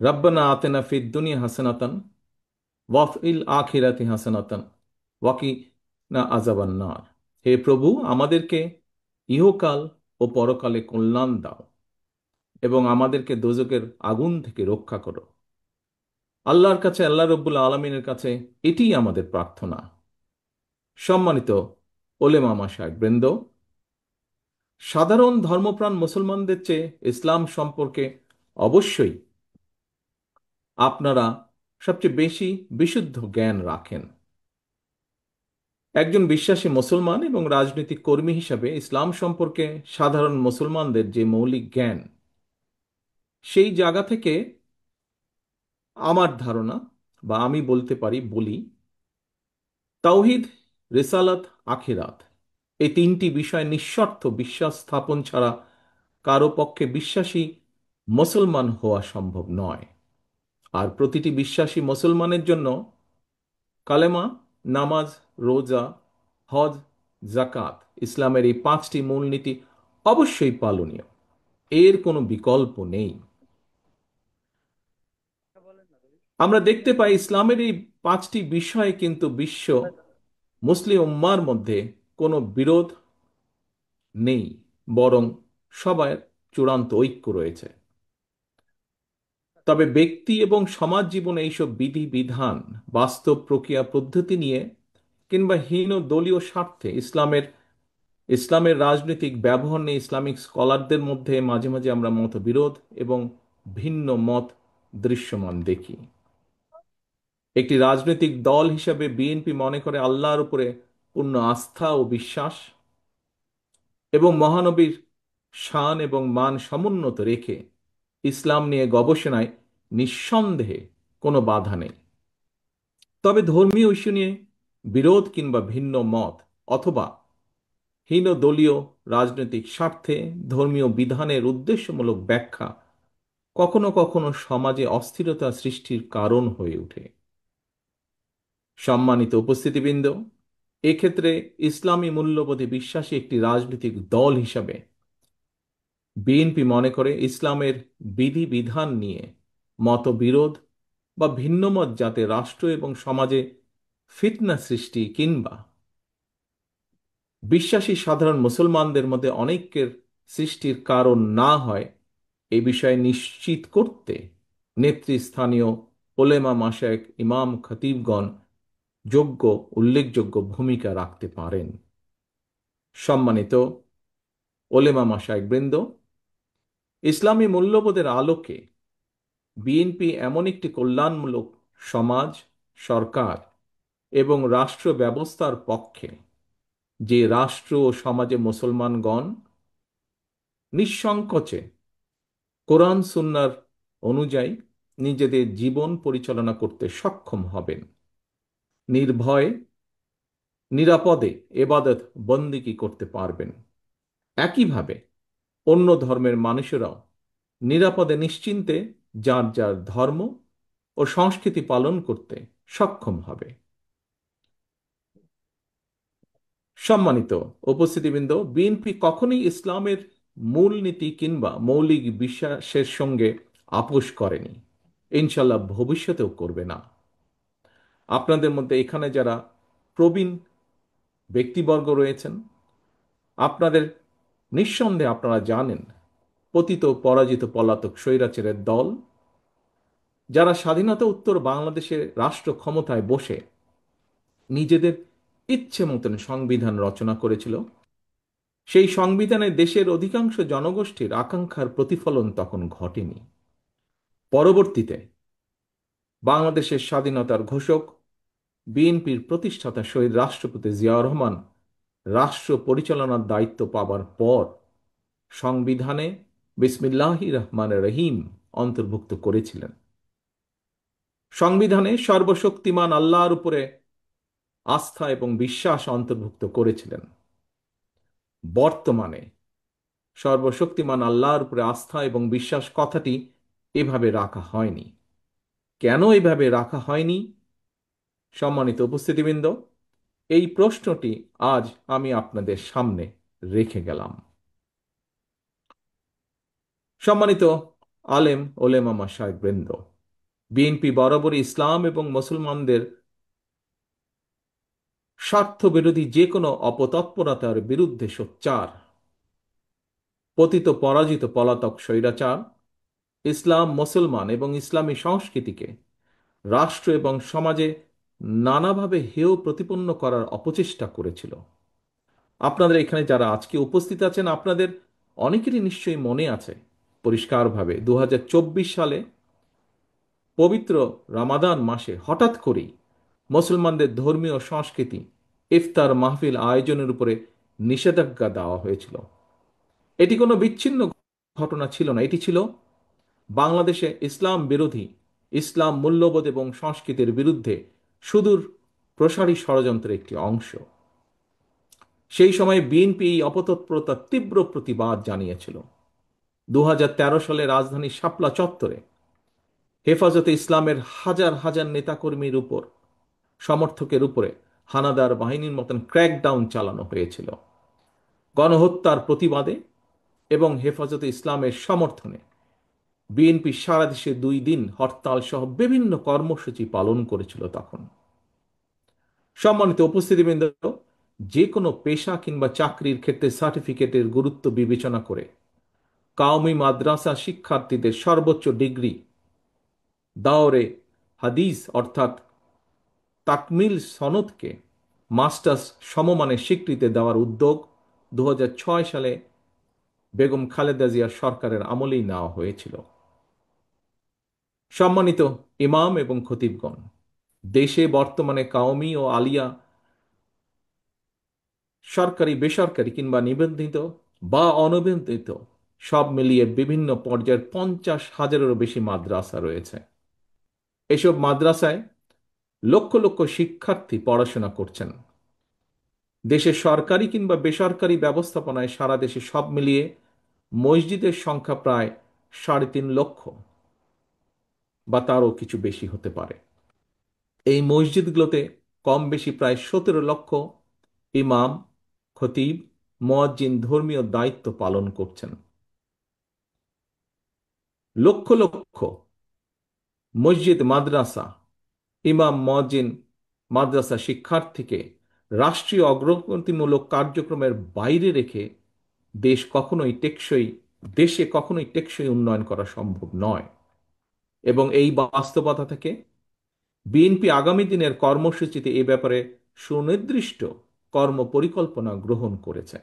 রব্বানা আতেনা ফিদ দুনিয়া হাসানাতান ওয়া ফিল আখিরাতি হাসানাতান ওয়া কিনা আযাবান নার। হে প্রভু, আমাদেরকে ইহকাল ও পরকালে কল্যাণ দাও এবং আমাদেরকে দোজকের আগুন থেকে রক্ষা করো। আল্লাহর কাছে, আল্লাহ রব্বুল আলমিনের কাছে এটিই আমাদের প্রার্থনা। সম্মানিত ওলেমা মাশায়েখ বৃন্দ, সাধারণ ধর্মপ্রাণ মুসলমানদের চেয়ে ইসলাম সম্পর্কে অবশ্যই আপনারা সবচেয়ে বেশি বিশুদ্ধ জ্ঞান রাখেন। একজন বিশ্বাসী মুসলমান এবং রাজনৈতিক কর্মী হিসাবে ইসলাম সম্পর্কে সাধারণ মুসলমানদের যে মৌলিক জ্ঞান, সেই জায়গা থেকে আমার ধারণা, বা আমি বলতে পারি, বলি, তাওহিদ, রিসালাত, আখিরাত, এই তিনটি বিষয় নিঃশর্ত বিশ্বাস স্থাপন ছাড়া কারো পক্ষে বিশ্বাসী মুসলমান হওয়া সম্ভব নয়। আর প্রতিটি বিশ্বাসী মুসলমানের জন্য কালেমা, নামাজ, রোজা, হজ, জাকাত, ইসলামের এই পাঁচটি মূলনীতি অবশ্যই পালনীয়। এর কোনো বিকল্প নেই। আমরা দেখতে পাই ইসলামের এই পাঁচটি বিষয়ে কিন্তু বিশ্ব মুসলিম উম্মার মধ্যে কোনো বিরোধ নেই, বরং সবার চূড়ান্ত ঐক্য রয়েছে। তবে ব্যক্তি এবং সমাজ জীবনে এইসব বিধি বিধান, বাস্তব প্রক্রিয়া পদ্ধতি নিয়ে কিংবা হীন দলীয় স্বার্থে ইসলামের রাজনৈতিক ব্যবহার নিয়ে ইসলামিক স্কলারদের মধ্যে মাঝে মাঝে আমরা মতবিরোধ এবং ভিন্ন মত দৃশ্যমান দেখি। একটি রাজনৈতিক দল হিসাবে বিএনপি মনে করে আল্লাহর উপরে পূর্ণ আস্থা ও বিশ্বাস এবং মহানবীর শান এবং মান সমুন্নত রেখে ইসলাম নিয়ে গবেষণায় নিঃসন্দেহে কোনো বাধা নেই। তবে ধর্মীয় ইস্যু নিয়ে বিরোধ কিংবা ভিন্ন মত অথবা হীন দলীয় রাজনৈতিক স্বার্থে ধর্মীয় বিধানের উদ্দেশ্যমূলক ব্যাখ্যা কখনো কখনো সমাজে অস্থিরতা সৃষ্টির কারণ হয়ে ওঠে। সম্মানিত উপস্থিতিবৃন্দ, এক্ষেত্রে ইসলামী মূল্যবোধে বিশ্বাসী একটি রাজনৈতিক দল হিসাবে বিএনপি মনে করে ইসলামের বিধি বিধান নিয়ে মতবিরোধ বা ভিন্নমত যাতে রাষ্ট্র এবং সমাজে ফিতনা সৃষ্টি কিংবা বিশ্বাসী সাধারণ মুসলমানদের মধ্যে অনৈক্যের সৃষ্টির কারণ না হয়, এ বিষয়ে নিশ্চিত করতে নেতৃস্থানীয় ওলেমা মাশায়েখ, ইমাম, খতিবগণ যোগ্য উল্লেখযোগ্য ভূমিকা রাখতে পারেন। সম্মানিত ওলেমা মাশায়েখ বৃন্দ, ইসলামী মূল্যবোধের আলোকে বিএনপি এমন একটি কল্যাণমূলক সমাজ, সরকার এবং রাষ্ট্র ব্যবস্থার পক্ষে যে রাষ্ট্র ও সমাজে মুসলমানগণ নিঃসংকোচে কোরআন সুন্নাহর অনুযায়ী নিজেদের জীবন পরিচালনা করতে সক্ষম হবেন, নির্ভয়ে নিরাপদে এবাদত বন্দিগি করতে পারবেন। একইভাবে অন্য ধর্মের মানুষেরাও নিরাপদে নিশ্চিন্তে যার যার ধর্ম ও সংস্কৃতি পালন করতে সক্ষম হবে। সম্মানিত উপস্থিতিবৃন্দ, বিএনপি কখনোই ইসলামের মূলনীতি কিংবা মৌলিক বিশ্বাসের সঙ্গে আপোষ করেনি, ইনশাল্লাহ ভবিষ্যতেও করবে না। আপনাদের মধ্যে এখানে যারা প্রবীণ ব্যক্তিবর্গ রয়েছেন, আপনাদের নিঃসন্দেহে আপনারা জানেন পতিত পরাজিত পলাতক স্বৈরাচারের দল যারা স্বাধীনতা উত্তর বাংলাদেশে রাষ্ট্র ক্ষমতায় বসে নিজেদের ইচ্ছে মতন সংবিধান রচনা করেছিল, সেই সংবিধানে দেশের অধিকাংশ জনগোষ্ঠীর আকাঙ্ক্ষার প্রতিফলন তখন ঘটেনি। পরবর্তীতে বাংলাদেশের স্বাধীনতার ঘোষক বিএনপির প্রতিষ্ঠাতা শহীদ রাষ্ট্রপতি জিয়াউর রহমান রাষ্ট্র পরিচালনার দায়িত্ব পাবার পর সংবিধানে বিসমিল্লাহির রহমানির রহিম অন্তর্ভুক্ত করেছিলেন। সংবিধানে সর্বশক্তিমান আল্লাহর উপরে আস্থা এবং বিশ্বাস অন্তর্ভুক্ত করেছিলেন। বর্তমানে সর্বশক্তিমান আল্লাহর উপরে আস্থা এবং বিশ্বাস কথাটি এভাবে রাখা হয়নি। কেন এভাবে রাখা হয়নি? সম্মানিত উপস্থিতিবৃন্দ, এই প্রশ্নটি আজ আমি আপনাদের সামনে রেখে গেলাম। সম্মানিত আলেম ওলেমা মাশায়েখবৃন্দ, বিএনপি বরাবরই ইসলাম এবং মুসলমানদের স্বার্থবিরোধী যে কোনো অপতৎপরতার বিরুদ্ধে সোচ্চার। পতিত পরাজিত পলাতক স্বৈরাচার ইসলাম, মুসলমান এবং ইসলামী সংস্কৃতিকে রাষ্ট্র এবং সমাজে নানাভাবে হেয় প্রতিপন্ন করার অপচেষ্টা করেছিল। আপনাদের এখানে যারা আজকে উপস্থিত আছেন, আপনাদের অনেকেরই নিশ্চয়ই মনে আছে পরিষ্কারভাবে 2024 সালে পবিত্র রামাদান মাসে হঠাৎ করেই মুসলমানদের ধর্মীয় সংস্কৃতি ইফতার মাহফিল আয়োজনের উপরে নিষেধাজ্ঞা দেওয়া হয়েছিল। এটি কোনো বিচ্ছিন্ন ঘটনা ছিল না, এটি ছিল বাংলাদেশে ইসলাম বিরোধী, ইসলাম মূল্যবোধ এবং সংস্কৃতির বিরুদ্ধে সুদূর প্রসারী ষড়যন্ত্রের একটি অংশ। সেই সময় বিএনপি এই অপতৎপরতার তীব্র প্রতিবাদ জানিয়েছিল। 2013 সালে রাজধানীর শাপলা চত্বরে হেফাজতে ইসলামের হাজার হাজার নেতাকর্মীর উপর, সমর্থকের উপরে হানাদার বাহিনীর মতন ক্র্যাকডাউন চালানো হয়েছিল। গণহত্যার প্রতিবাদে এবং হেফাজতে ইসলামের সমর্থনে বিএনপি সারা দেশে 2 দিন হরতাল সহ বিভিন্ন কর্মসূচি পালন করেছিল তখন। সম্মানিত উপস্থিতিবৃন্দ, যে কোনো পেশা কিংবা চাকরির ক্ষেত্রে সার্টিফিকেটের গুরুত্ব বিবেচনা করে কাওমি মাদ্রাসা শিক্ষার্থীদের সর্বোচ্চ ডিগ্রি দাওরে হাদিস অর্থাৎ তাকমিল সনদকে মাস্টার্স সমমানের স্বীকৃতি দেওয়ার উদ্যোগ 2006 সালে বেগম খালেদা জিয়ার সরকারের আমলেই নেওয়া হয়েছিল। সম্মানিত ইমাম এবং খতিবগণ, দেশে বর্তমানে কাওমি ও আলিয়া সরকারি, বেসরকারি কিংবা নিবন্ধিত বা অনিবন্ধিত সব মিলিয়ে বিভিন্ন পর্যায়ের 50,000-এরও বেশি মাদ্রাসা রয়েছে। এসব মাদ্রাসায় লক্ষ লক্ষ শিক্ষার্থী পড়াশোনা করছেন। দেশের সরকারি কিংবা বেসরকারি ব্যবস্থাপনায় সারা দেশে সব মিলিয়ে মসজিদের সংখ্যা প্রায় 3.5 লক্ষ বা তারও কিছু বেশি হতে পারে। এই মসজিদগুলোতে কম বেশি প্রায় 17 লক্ষ ইমাম, খতিব, মুয়াজ্জিন ধর্মীয় দায়িত্ব পালন করছেন। লক্ষ লক্ষ মসজিদ, মাদ্রাসা, ইমাম, মুয়াজ্জিন, মাদ্রাসা শিক্ষার্থীকে রাষ্ট্রীয় অগ্রগতিমূলক কার্যক্রমের বাইরে রেখে দেশ কখনোই টেকসই দেশে কখনোই টেকসই উন্নয়ন করা সম্ভব নয়। এবং এই বাস্তবতা থেকে বিএনপি আগামী দিনের কর্মসূচিতে এ ব্যাপারে সুনির্দিষ্ট কর্মপরিকল্পনা গ্রহণ করেছে।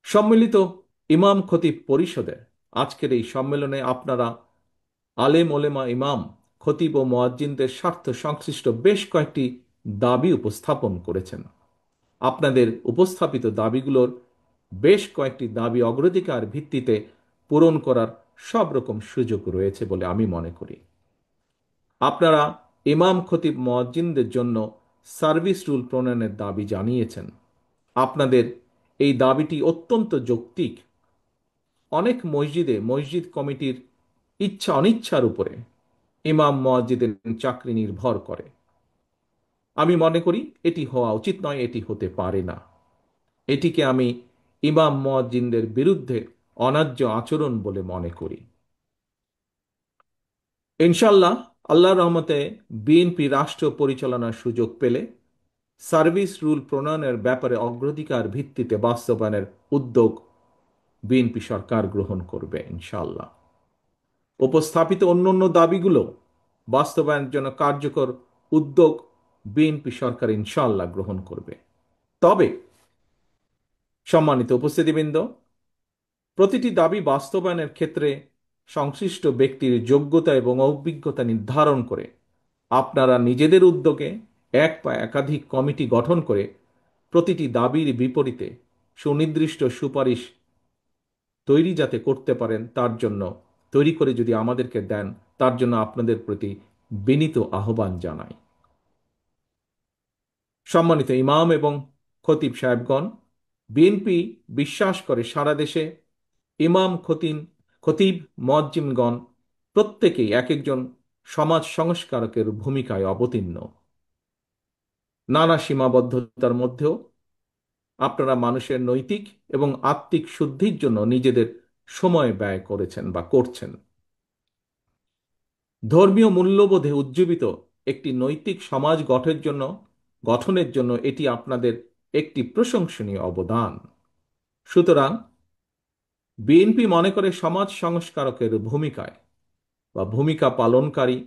সম্মিলিত ইমাম খতিব পরিষদের আজকের এই সম্মেলনে আপনারা আলেম ওলেমা, ইমাম, খতিব ও মুয়াজ্জিনদের স্বার্থ সংশ্লিষ্ট বেশ কয়েকটি দাবি উপস্থাপন করেছেন। আপনাদের উপস্থাপিত দাবিগুলোর বেশ কয়েকটি দাবি অগ্রাধিকার ভিত্তিতে পূরণ করার সব রকম সুযোগ রয়েছে বলে আমি মনে করি। আপনারা ইমাম, খতিব, মুয়াজ্জিনদের জন্য সার্ভিস রুল প্রণয়নের দাবি জানিয়েছেন। আপনাদের এই দাবিটি অত্যন্ত যৌক্তিক। অনেক মসজিদে মসজিদ কমিটির ইচ্ছা অনিচ্ছার উপরে ইমাম মুয়াজ্জিনের চাকরি নির্ভর করে। আমি মনে করি এটি হওয়া উচিত নয়, এটি হতে পারে না। এটিকে আমি ইমাম মুয়াজ্জিনদের বিরুদ্ধে অন্যায্য আচরণ বলে মনে করি। ইনশাল্লাহ, আল্লাহর রহমতে বিএনপি রাষ্ট্র পরিচালনার সুযোগ পেলে সার্ভিস রুল প্রণয়নের ব্যাপারে অগ্রাধিকার ভিত্তিতে বাস্তবায়নের উদ্যোগ বিএনপি সরকার গ্রহণ করবে ইনশাল্লাহ। উপস্থাপিত অন্যান্য দাবিগুলো বাস্তবায়নের জন্য কার্যকর উদ্যোগ বিএনপি সরকার ইনশাল্লাহ গ্রহণ করবে। তবে সম্মানিত উপস্থিতিবৃন্দ, প্রতিটি দাবি বাস্তবায়নের ক্ষেত্রে সংশ্লিষ্ট ব্যক্তির যোগ্যতা এবং অভিজ্ঞতা নির্ধারণ করে আপনারা নিজেদের উদ্যোগে এক বা একাধিক কমিটি গঠন করে প্রতিটি দাবির বিপরীতে সুনির্দিষ্ট সুপারিশ তৈরি যাতে করতে পারেন তার জন্য তৈরি করে যদি আমাদেরকে দেন, তার জন্য আপনাদের প্রতি বিনীত আহ্বান জানাই। সম্মানিত ইমাম এবং খতিব সাহেবগণ, বিএনপি বিশ্বাস করে সারা দেশে ইমাম, খতিব, মুয়াজ্জিনগণ প্রত্যেকেই এক একজন সমাজ সংস্কারকের ভূমিকায় অবতীর্ণ। নানা সীমাবদ্ধতার মধ্যেও আপনারা মানুষের নৈতিক এবং আত্মিক শুদ্ধির জন্য নিজেদের সময় ব্যয় করেছেন বা করছেন। ধর্মীয় মূল্যবোধে উজ্জীবিত একটি নৈতিক সমাজ গঠনের জন্য এটি আপনাদের একটি প্রশংসনীয় অবদান। সুতরাং বিএনপি মনে করে সমাজ সংস্কারকের ভূমিকা পালনকারী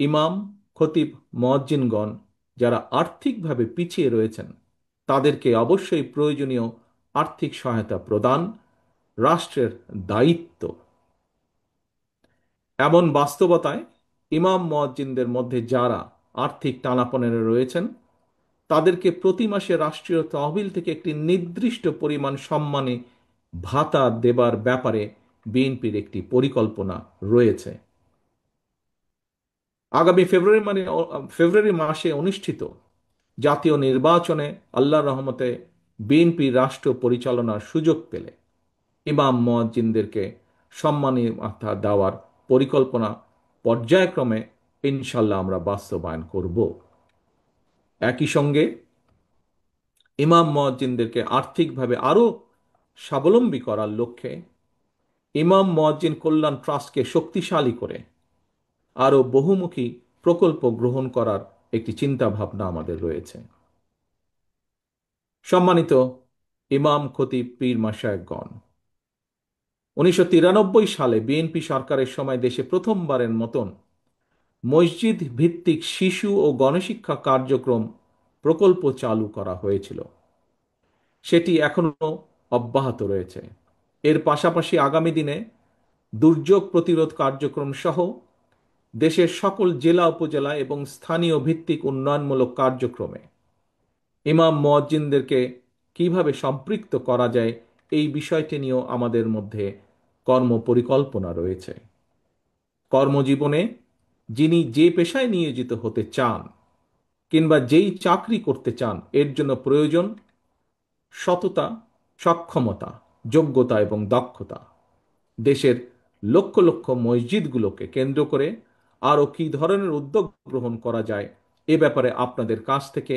ইমাম, খতিব, মুয়াজ্জিনগণ যারা আর্থিকভাবে পিছিয়ে রয়েছেন তাদেরকে অবশ্যই প্রয়োজনীয় আর্থিক সহায়তা প্রদান রাষ্ট্রের দায়িত্ব। এমন বাস্তবতায় ইমাম মুয়াজ্জিনদের মধ্যে যারা আর্থিক টানাপোড়েনে রয়েছেন তাদেরকে প্রতি মাসে রাষ্ট্রীয় তহবিল থেকে একটি নির্দিষ্ট পরিমাণ সম্মানী ভাতা দেবার ব্যাপারে বিএনপির একটি পরিকল্পনা রয়েছে। আগামী ফেব্রুয়ারি মাসে অনুষ্ঠিত জাতীয় নির্বাচনে আল্লাহর রহমতে বিএনপি রাষ্ট্র পরিচালনার সুযোগ পেলে ইমাম মুয়াজ্জিনদেরকে সম্মানী ভাতা দেওয়ার পরিকল্পনা পর্যায়ক্রমে ইনশাল্লাহ আমরা বাস্তবায়ন করব। একই সঙ্গে ইমাম মুয়াজ্জিনদেরকে আর্থিকভাবে আরও স্বাবলম্বী করার লক্ষ্যে ইমাম মুয়াজ্জিন কল্যাণ ট্রাস্টকে শক্তিশালী করে আরও বহুমুখী প্রকল্প গ্রহণ করার একটি চিন্তা ভাবনা আমাদের রয়েছে। সম্মানিত ইমাম, খতিব, পীর, মাশায়েখগণ, 1993 সালে বিএনপি সরকারের সময় দেশে প্রথমবারের মতন মসজিদ ভিত্তিক শিশু ও গণশিক্ষা কার্যক্রম প্রকল্প চালু করা হয়েছিল। সেটি এখনো অব্যাহত রয়েছে। এর পাশাপাশি আগামী দিনে দুর্যোগ প্রতিরোধ কার্যক্রম সহ দেশের সকল জেলা, উপজেলা এবং স্থানীয় ভিত্তিক উন্নয়নমূলক কার্যক্রমে ইমাম মুয়াজ্জিনদেরকে কিভাবে সম্পৃক্ত করা যায় এই বিষয়টি নিয়েও আমাদের মধ্যে কর্মপরিকল্পনা রয়েছে। কর্মজীবনে যিনি যে পেশায় নিয়োজিত হতে চান কিংবা যেই চাকরি করতে চান এর জন্য প্রয়োজন সততা, সক্ষমতা, যোগ্যতা এবং দক্ষতা। দেশের লক্ষ লক্ষ মসজিদগুলোকে কেন্দ্র করে আরও কী ধরনের উদ্যোগ গ্রহণ করা যায় এ ব্যাপারে আপনাদের কাছ থেকে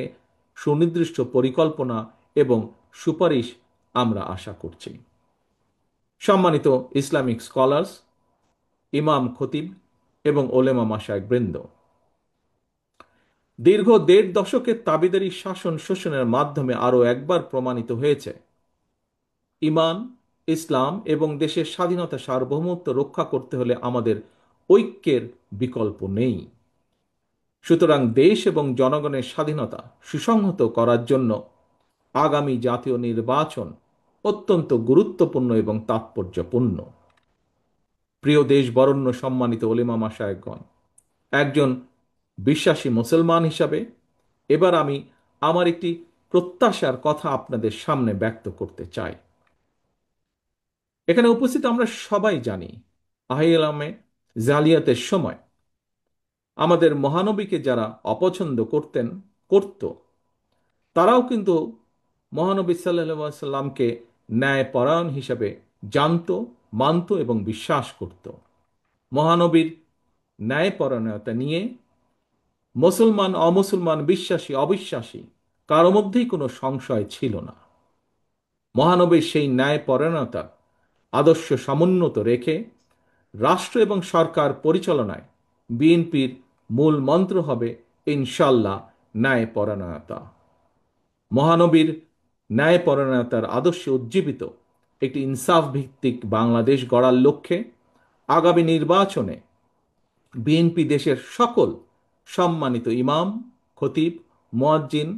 সুনির্দিষ্ট পরিকল্পনা এবং সুপারিশ আমরা আশা করছি। সম্মানিত ইসলামিক স্কলার্স, ইমাম, খতিব এবং ওলেমা মাশায়েখবৃন্দ, দীর্ঘ ১.৫ দশকের তাবেদারি শাসন শোষণের মাধ্যমে আরও একবার প্রমাণিত হয়েছে ঈমান, ইসলাম এবং দেশের স্বাধীনতা সার্বভৌমত্ব রক্ষা করতে হলে আমাদের ঐক্যের বিকল্প নেই। সুতরাং দেশ এবং জনগণের স্বাধীনতা সুসংহত করার জন্য আগামী জাতীয় নির্বাচন অত্যন্ত গুরুত্বপূর্ণ এবং তাৎপর্যপূর্ণ। প্রিয় দেশ বরেণ্য, সম্মানিত ওলেমা মাশায়েখগণ, একজন বিশ্বাসী মুসলমান হিসাবে এবার আমি আমার একটি প্রত্যাশার কথা আপনাদের সামনে ব্যক্ত করতে চাই। এখানে উপস্থিত আমরা সবাই জানি আহলামে জালিয়াতের সময় আমাদের মহানবীকে যারা অপছন্দ করত তারাও কিন্তু মহানবী সাল্লাল্লাহু আলাইহি সাল্লামকে ন্যায়পরায়ণ হিসাবে জানত, মানত এবং বিশ্বাস করত। মহানবীর ন্যায়পরায়ণতা নিয়ে মুসলমান, অমুসলমান, বিশ্বাসী, অবিশ্বাসী কারো মধ্যেই কোনো সংশয় ছিল না। মহানবীর সেই ন্যায়পরায়ণতা আদর্শ সমুন্নত রেখে রাষ্ট্র এবং সরকার পরিচালনায় বিএনপির মূল মন্ত্র হবে ইনশাল্লাহ ন্যায়পরায়ণতা। মহানবীর ন্যায়পরায়ণতার আদর্শে উজ্জীবিত একটি ইনসাফ ভিত্তিক বাংলাদেশ গড়ার লক্ষ্যে আগামী নির্বাচনে বিএনপি দেশের সকল সম্মানিত ইমাম, খতিব, মুয়াজ্জিন,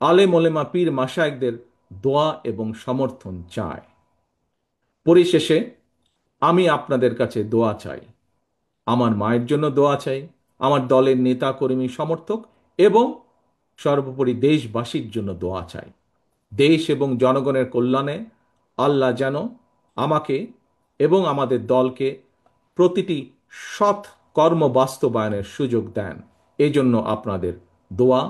আলেম, ওলেমা, পীর, মাশায়েখদের দোয়া এবং সমর্থন চায়। পরিশেষে আমি আপনাদের কাছে দোয়া চাই, আমার মায়ের জন্য দোয়া চাই, আমার দলের নেতা, কর্মী, সমর্থক এবং সর্বোপরি দেশবাসীর জন্য দোয়া চাই। দেশ এবং জনগণের কল্যাণে আল্লাহ যেন আমাকে এবং আমাদের দলকে প্রতিটি সৎ কর্ম বাস্তবায়নের সুযোগ দেন। এজন্য আপনাদের দোয়া,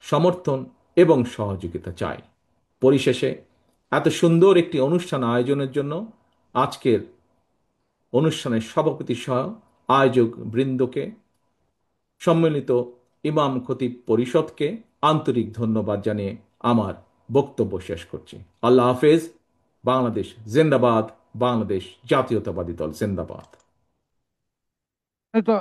সমর্থন এবং সহযোগিতা চাই। পরিশেষে এত সুন্দর একটি অনুষ্ঠান আয়োজনের জন্য আজকের অনুষ্ঠানের সভাপতি সহ আয়োজক বৃন্দকে, সম্মিলিত ইমাম খতিব পরিষদকে আন্তরিক ধন্যবাদ জানিয়ে আমার বক্তব্য শেষ করছি। আল্লাহ হাফেজ। বাংলাদেশ জিন্দাবাদ। বাংলাদেশ জাতীয়তাবাদী দল জিন্দাবাদ। এই তো